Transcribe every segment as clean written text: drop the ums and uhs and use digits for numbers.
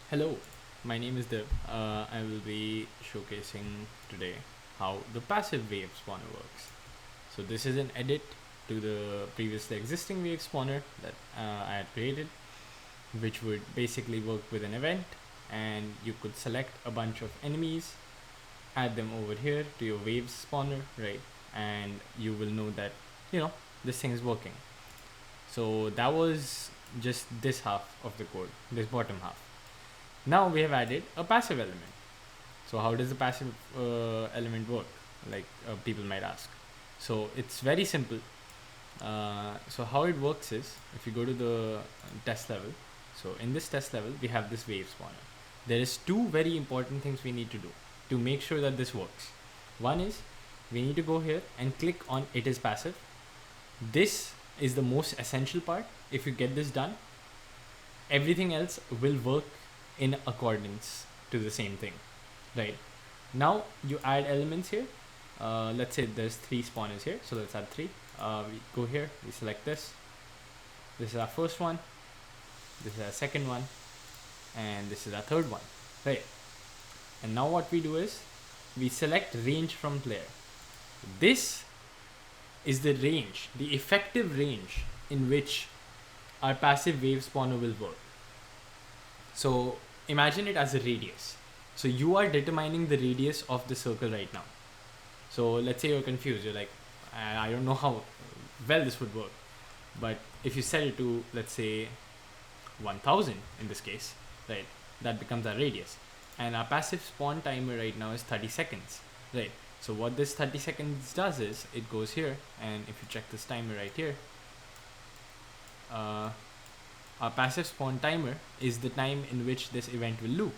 Hello, my name is Dev. I will be showcasing today how the passive wave spawner works. So this is an edit to the previously existing wave spawner that I had created, which would basically work with an event, and you could select a bunch of enemies, add them over here to your wave spawner, right? And you will know that you know this thing is working. So that was just this half of the code, this bottom half. Now we have added a passive element. So how does the passive element work? Like people might ask. So it's very simple. So how it works is if you go to the test level. So in this test level, we have this wave spawner. There is two very important things we need to do to make sure that this works. One is we need to go here and click on it is passive. This is the most essential part. If you get this done, everything else will work in accordance to the same thing, right? Now you add elements here. Let's say there's three spawners here, so let's add three. We go here, we select this is our first one, this is our second one, and this is our third one, right? And now what we do is we select range from player. This is the range, the effective range in which our passive wave spawner will work. So imagine it as a radius. So you are determining the radius of the circle right now. So let's say you're confused. You're like, I don't know how well this would work. But if you set it to, let's say, 1000 in this case, right, that becomes our radius. And our passive spawn timer right now is 30 seconds, right? So what this 30 seconds does is it goes here, and if you check this timer right here, our passive spawn timer is the time in which this event will loop,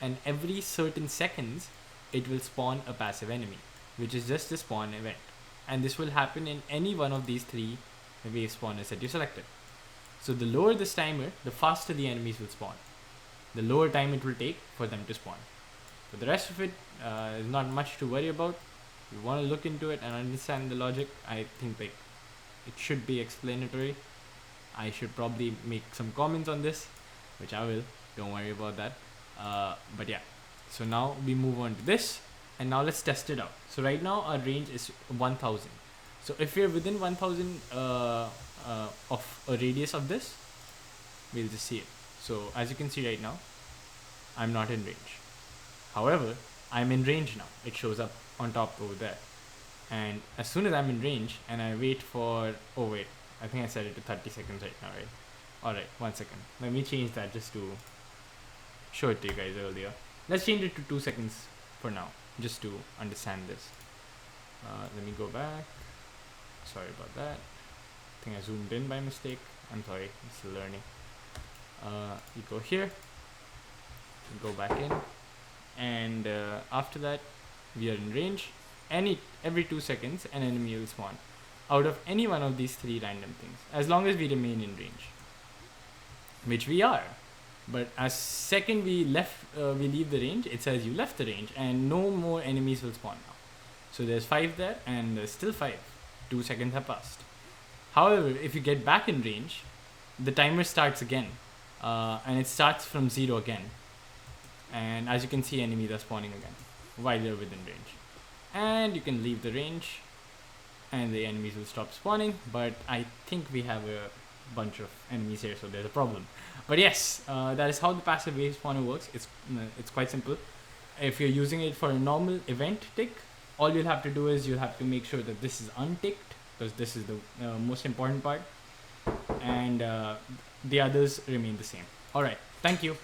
and every certain seconds it will spawn a passive enemy, which is just a spawn event, and this will happen in any one of these three wave spawners that you selected. So the lower this timer, the faster the enemies will spawn, the lower time it will take for them to spawn. But the rest of it is not much to worry about. If you want to look into it and understand the logic, I think like it should be explanatory. I should probably make some comments on this, which I will. Don't worry about that. But yeah, so now we move on to this, and now let's test it out. So right now our range is 1000. So if we're within 1000 of a radius of this, we'll just see it. So as you can see right now, I'm not in range. However, I'm in range now. It shows up on top over there. And as soon as I'm in range and I wait for, oh wait, I think I set it to 30 seconds right now, right? Alright, 1 second. Let me change that just to show it to you guys earlier. Let's change it to 2 seconds for now, just to understand this. Let me go back. Sorry about that. I think I zoomed in by mistake. I'm sorry, I'm still learning. You go here, you go back in, and after that, we are in range. Every 2 seconds, an enemy will spawn out of any one of these three random things, as long as we remain in range, which we are. But as second we leave the range, it says you left the range, and no more enemies will spawn now. So there's 5 there, and there's still 5. 2 seconds have passed. However, if you get back in range, the timer starts again, and it starts from 0 again. And as you can see, enemies are spawning again while you're within range. And you can leave the range, and the enemies will stop spawning. But I think we have a bunch of enemies here, so there's a problem. But yes, that is how the passive wave spawner works. It's quite simple. If you're using it for a normal event tick, all you'll have to do is you'll have to make sure that this is unticked, because this is the most important part, and the others remain the same. Alright, thank you.